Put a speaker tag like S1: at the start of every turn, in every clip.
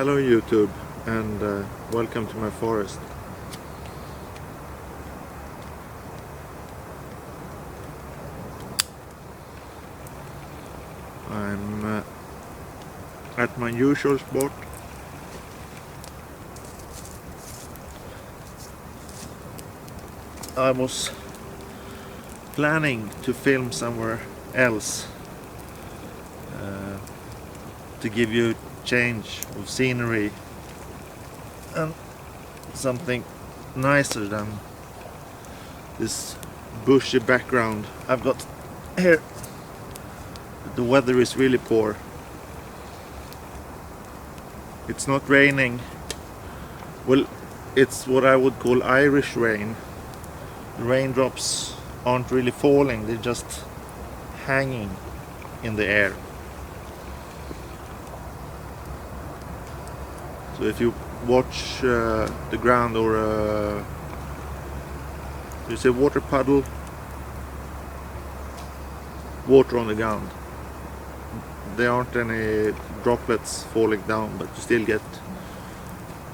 S1: Hello YouTube, and welcome to my forest. I'm at my usual spot. I was planning to film somewhere else to give you change of scenery and something nicer than this bushy background I've got here. The weather is really poor. It's not raining. Well, it's what I would call Irish rain. The raindrops aren't really falling, they're just hanging in the air. So if you watch the ground, or there's a water puddle, water on the ground. There aren't any droplets falling down, but you still get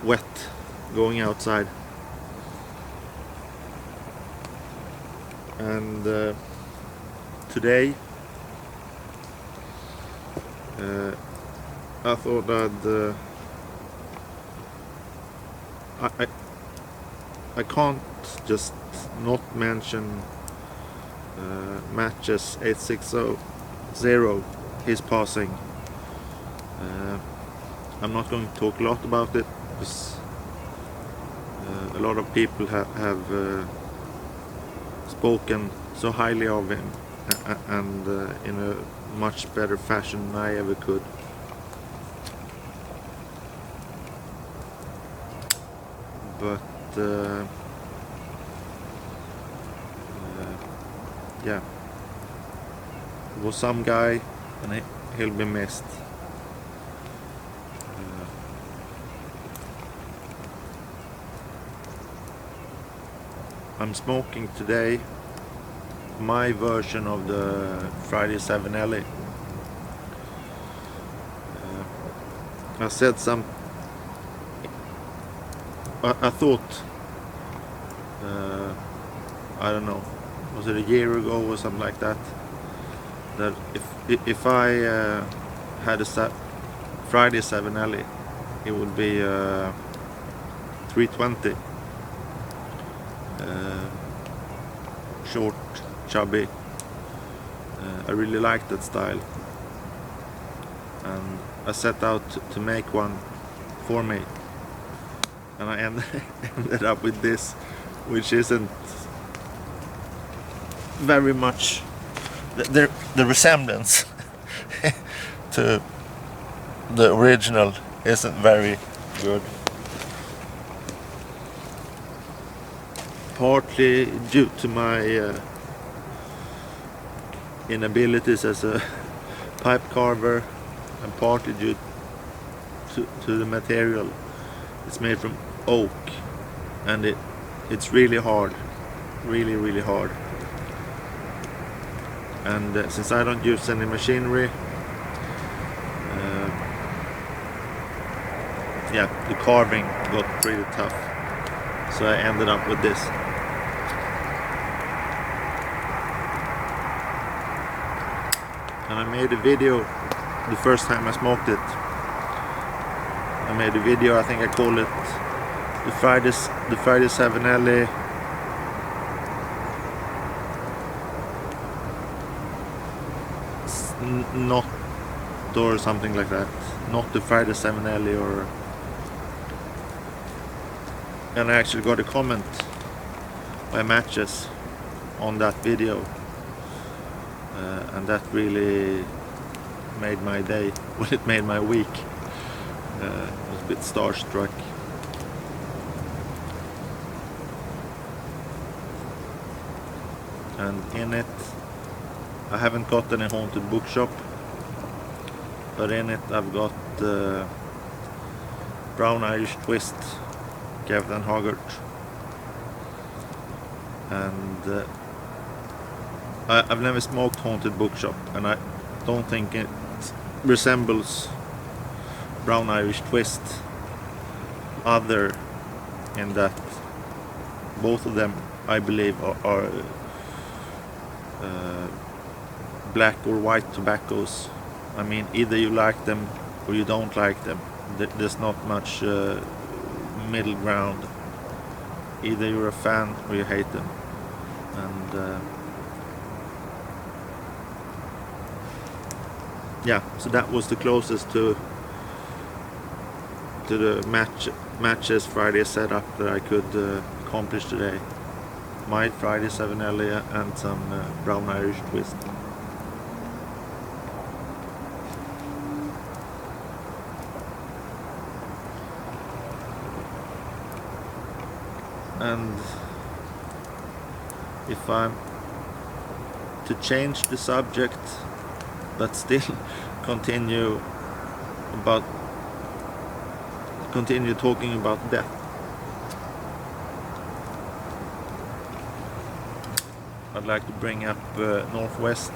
S1: wet going outside. And today I thought that I can't just not mention Matches860, his passing. I'm not going to talk a lot about it because a lot of people have spoken so highly of him, and in a much better fashion than I ever could. But yeah, it was some guy, and he'll be missed. I'm smoking today my version of the Friday 7 Ellie. I said some. I thought, I don't know, was it a year ago or something like that, that if I had a Friday 7 Ellie, it would be 320. Short, chubby. I really liked that style, and I set out to make one for me, and I ended up with this, which isn't very much the resemblance to the original isn't very good. Partly due to my inabilities as a pipe carver, and partly due to the material. It's made from oak, and it's really hard, really hard. And since I don't use any machinery, yeah, the carving got pretty tough, so I ended up with this. And I made a video the first time I smoked it. I made a video, I think I called it the Friday 7 Ellie not, or something like that. Not the Friday 7 Ellie, or. And I actually got a comment by Matches on that video. And that really made my day. Well, it made my week. I was a bit starstruck. And in it, I haven't got any haunted bookshop, but in it I've got Brown Irish Twist, Captain Hoggart, and I've never smoked haunted bookshop, and I don't think it resembles brown Irish twist, other in that both of them, I believe, are black or white tobaccos. I mean, either you like them or you don't like them. There's not much middle ground. Either you're a fan or you hate them. And yeah, so that was the closest to the matches Friday setup that I could accomplish today. Mild Friday 7LA and some brown Irish twist. And if I'm to change the subject but still continue talking about death, I'd like to bring up Northwest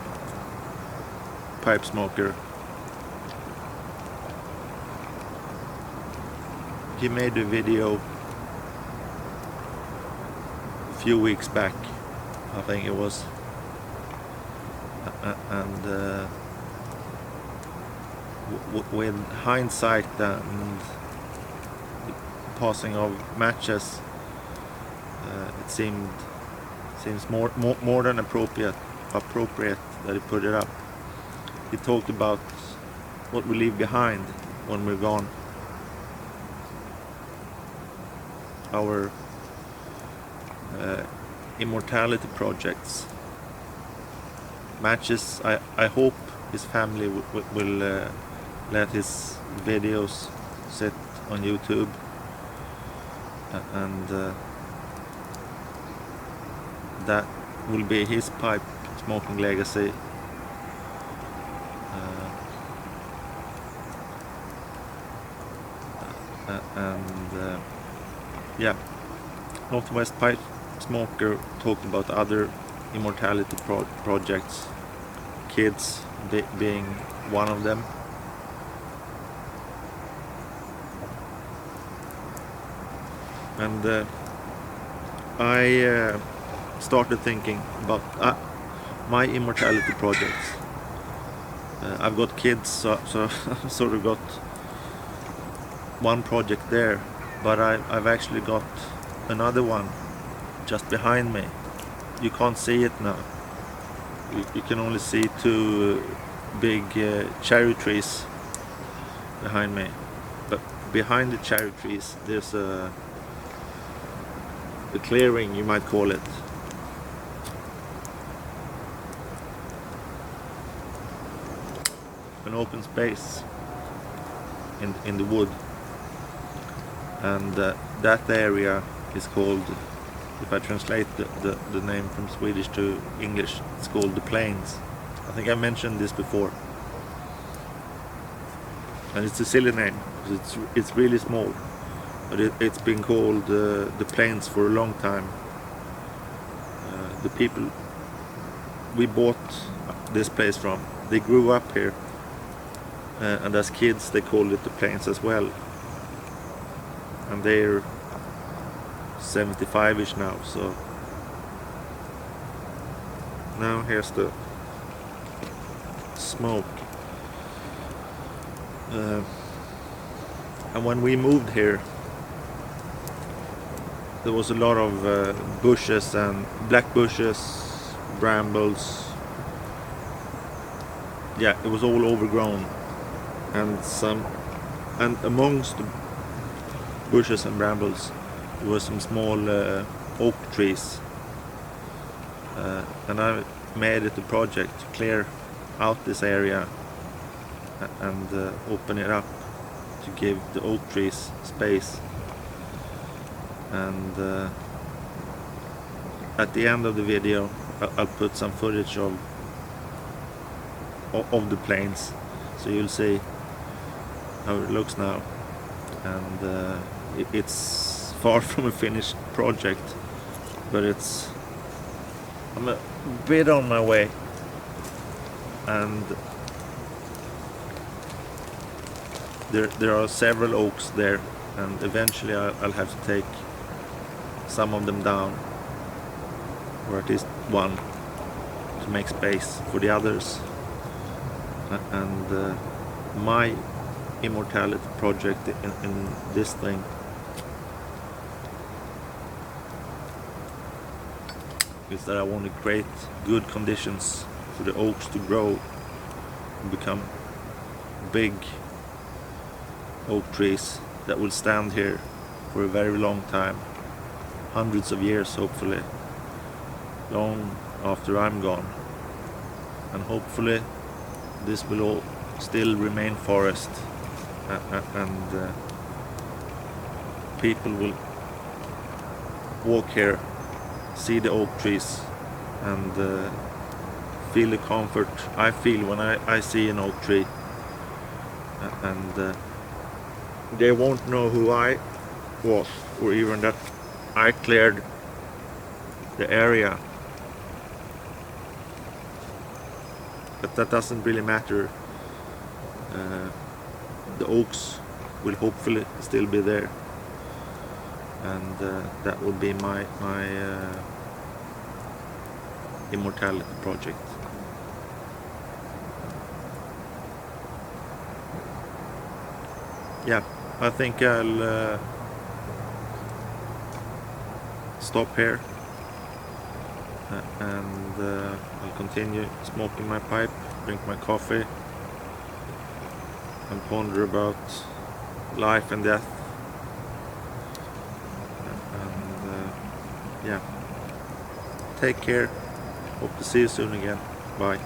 S1: Pipe Smoker. He made a video a few weeks back, I think it was, and with hindsight and the passing of matches, it seems more than appropriate that he put it up. He talked about what we leave behind when we're gone. Our immortality projects. Matches, I hope his family will let his videos sit on YouTube, and that will be his pipe smoking legacy. Yeah, Northwest Pipe Smoker talked about other immortality projects, kids being one of them. And I started thinking about my immortality projects. I've got kids, so I sort of got one project there, but I've actually got another one just behind me. You can't see it now. You can only see two big cherry trees behind me. But behind the cherry trees there's a clearing, you might call it. An open space in the wood. And that area is called, if I translate the name from Swedish to English, it's called the Plains. I think I mentioned this before. And it's a silly name, it's really small. But it's been called the Plains for a long time. The people we bought this place from, they grew up here. And as kids they called it the Plains as well. And they're 75-ish now, so now here's the smoke. And when we moved here, there was a lot of bushes and black bushes, brambles. Yeah, it was all overgrown, and amongst the bushes and brambles there were some small oak trees, and I made it a project to clear out this area and open it up to give the oak trees space. And at the end of the video I'll put some footage of the plains, so you'll see how it looks now. And it's far from a finished project, but I'm a bit on my way. And there are several oaks there, and eventually I'll have to take some of them down, or at least one, to make space for the others. And my immortality project in this thing is that I want to create good conditions for the oaks to grow and become big oak trees that will stand here for a very long time, hundreds of years hopefully, long after I'm gone. And hopefully this will all still remain forest, and people will walk here, see the oak trees, and feel the comfort I feel when I see an oak tree, and they won't know who I was, or even that I cleared the area. But that doesn't really matter. The oaks will hopefully still be there, and that will be my immortality project. Yeah, I think I'll stop here, and I'll continue smoking my pipe, drink my coffee, and ponder about life and death. And yeah, take care. Hope to see you soon again. Bye.